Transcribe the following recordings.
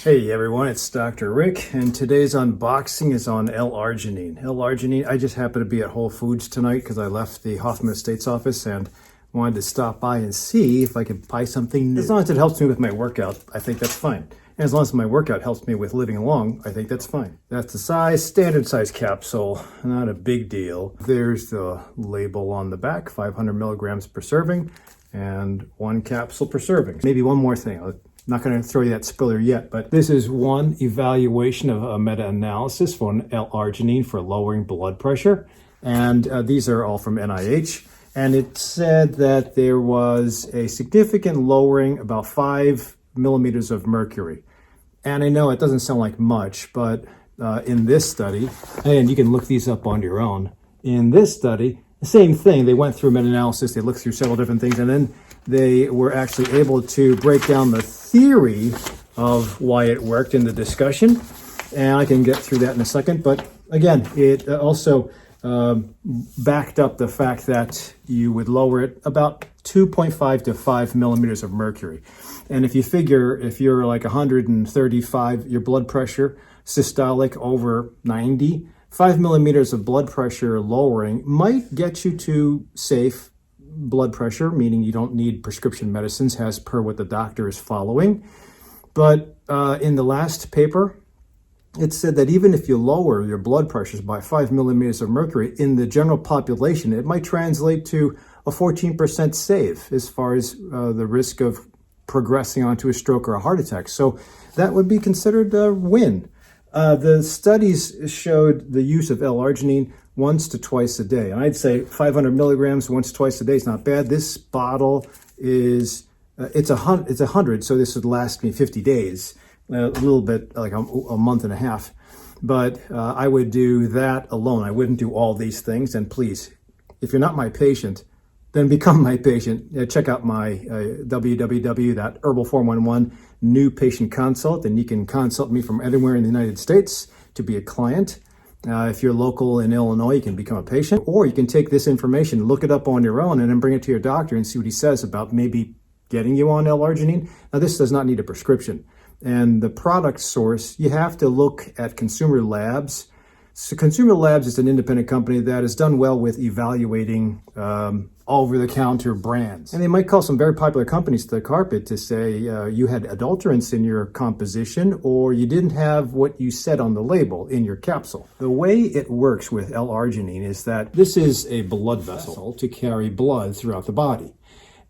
Hey everyone, it's Dr. Rick, and today's unboxing is on L-arginine. L-arginine, I just happened to be at Whole Foods tonight because I left the Hoffman Estates office and wanted to stop by and see if I could buy something new. As long as it helps me with my workout, I think that's fine. And as long as my workout helps me with living long, I think that's fine. That's the size, standard size capsule, not a big deal. There's the label on the back, 500 milligrams per serving, and 1 capsule per serving. Maybe one more thing. I'm not going to throw you that spoiler yet, but this is one evaluation of a meta-analysis for an L-arginine for lowering blood pressure. And these are all from NIH. And it said that there was a significant lowering, about 5 millimeters of mercury. And I know it doesn't sound like much, but in this study, and you can look these up on your own, in this study, the same thing. They went through meta-analysis, they looked through several different things, and then they were actually able to break down the theory of why it worked in the discussion. And I can get through that in a second. But again, it also backed up the fact that you would lower it about 2.5 to 5 millimeters of mercury. And if you figure, if you're like 135, your blood pressure, systolic over 90, 5 millimeters of blood pressure lowering might get you to safe blood pressure, meaning you don't need prescription medicines as per what the doctor is following. But in the last paper, it said that even if you lower your blood pressures by 5 millimeters of mercury in the general population, it might translate to a 14% save as far as the risk of progressing onto a stroke or a heart attack. So that would be considered a win. The studies showed the use of L-arginine once to twice a day. And I'd say 500 milligrams once, twice a day is not bad. This bottle is, it's 100, so this would last me 50 days, a little bit like a month and a half. But I would do that alone. I wouldn't do all these things. And please, if you're not my patient, then become my patient. Check out my www.herbal411 new patient consult, and you can consult me from anywhere in the United States to be a client. If you're local in Illinois, you can become a patient, or you can take this information, look it up on your own, and then bring it to your doctor and see what he says about maybe getting you on L-arginine. Now, this does not need a prescription. And the product source, you have to look at Consumer Labs. So Consumer Labs is an independent company that has done well with evaluating over-the-counter brands. And they might call some very popular companies to the carpet to say you had adulterants in your composition or you didn't have what you said on the label in your capsule. The way it works with L-arginine is that this is a blood vessel to carry blood throughout the body.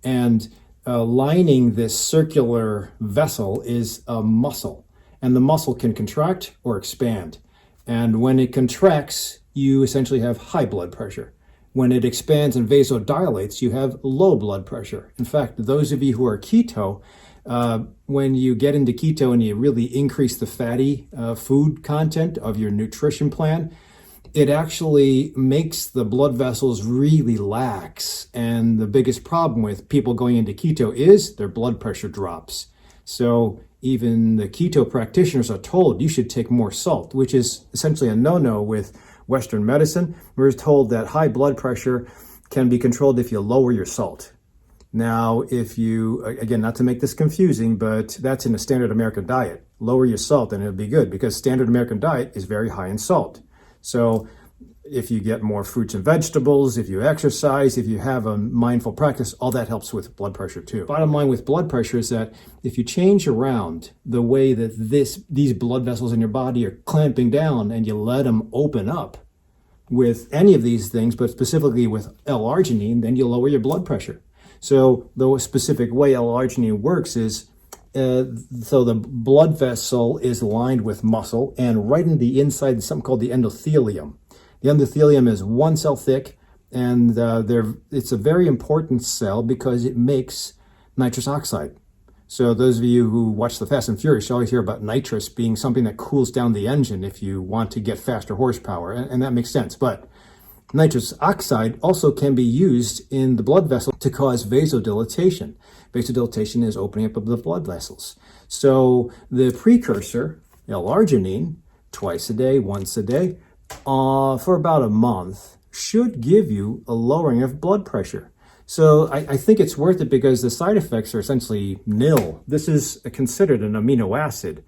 And lining this circular vessel is a muscle. And the muscle can contract or expand. And when it contracts, you essentially have high blood pressure. When it expands and vasodilates, you have low blood pressure. In fact, those of you who are keto, when you get into keto and you really increase the fatty food content of your nutrition plan, it actually makes the blood vessels really lax. And the biggest problem with people going into keto is their blood pressure drops. So even the keto practitioners are told you should take more salt, which is essentially a no-no with Western medicine. We're told that high blood pressure can be controlled if you lower your salt. Now, if you, again, not to make this confusing, but that's in a standard American diet. Lower your salt and it'll be good because standard American diet is very high in salt. So if you get more fruits and vegetables, if you exercise, if you have a mindful practice, all that helps with blood pressure too. Bottom line with blood pressure is that if you change around the way that these blood vessels in your body are clamping down and you let them open up with any of these things, but specifically with L-arginine, then you lower your blood pressure. So the specific way L-arginine works is, so the blood vessel is lined with muscle, and right in the inside is something called the endothelium. The endothelium is 1 cell thick, and it's a very important cell because it makes nitrous oxide. So those of you who watch the Fast and Furious, you always hear about nitrous being something that cools down the engine if you want to get faster horsepower, and that makes sense. But nitrous oxide also can be used in the blood vessel to cause vasodilatation. Vasodilatation is opening up of the blood vessels. So the precursor, L-arginine, twice a day, once a day, for about a month, should give you a lowering of blood pressure. So I think it's worth it because the side effects are essentially nil. This is considered an amino acid.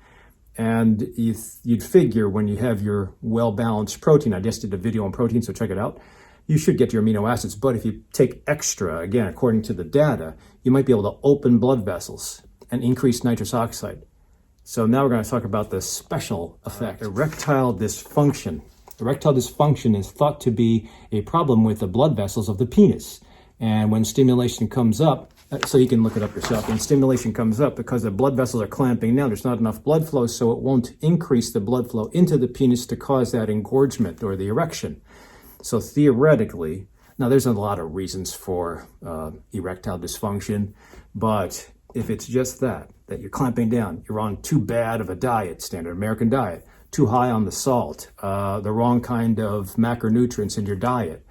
And you'd figure when you have your well-balanced protein, I just did a video on protein, so check it out, you should get your amino acids. But if you take extra, again, according to the data, you might be able to open blood vessels and increase nitrous oxide. So now we're going to talk about the special effect, erectile dysfunction. Erectile dysfunction is thought to be a problem with the blood vessels of the penis. And when stimulation comes up, so you can look it up yourself, when stimulation comes up, because the blood vessels are clamping down, there's not enough blood flow, so it won't increase the blood flow into the penis to cause that engorgement or the erection. So theoretically, now there's a lot of reasons for erectile dysfunction, but if it's just that you're clamping down, you're on too bad of a diet, standard American diet, too high on the salt, the wrong kind of macronutrients in your diet,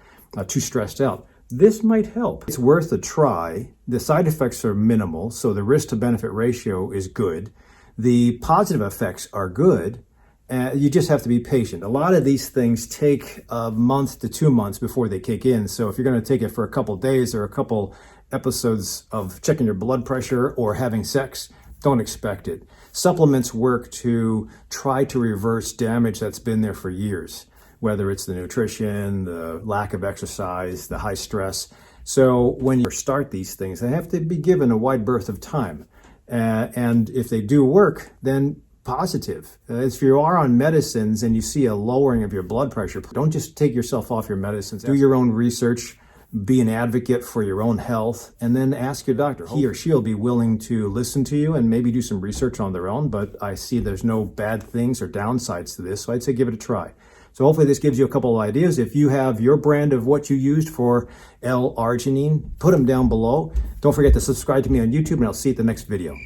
too stressed out, this might help. It's worth a try. The side effects are minimal, so the risk to benefit ratio is good. The positive effects are good. You just have to be patient. A lot of these things take a month to 2 months before they kick in. So if you're going to take it for a couple days or a couple episodes of checking your blood pressure or having sex, don't expect it. Supplements work to try to reverse damage that's been there for years, whether it's the nutrition, the lack of exercise, the high stress. So when you start these things, they have to be given a wide berth of time. And if they do work, then positive. If you are on medicines and you see a lowering of your blood pressure, don't just take yourself off your medicines. Do your own research, be an advocate for your own health, and then ask your doctor. He or she'll be willing to listen to you and maybe do some research on their own, but I see there's no bad things or dowsides to this, so I'd say give it a try. So hopefully this gives you a couple of ideas. If you have your brand of what you used for L-arginine, put them down below. Don't forget to subscribe to me on YouTube, and I'll see you at the next video.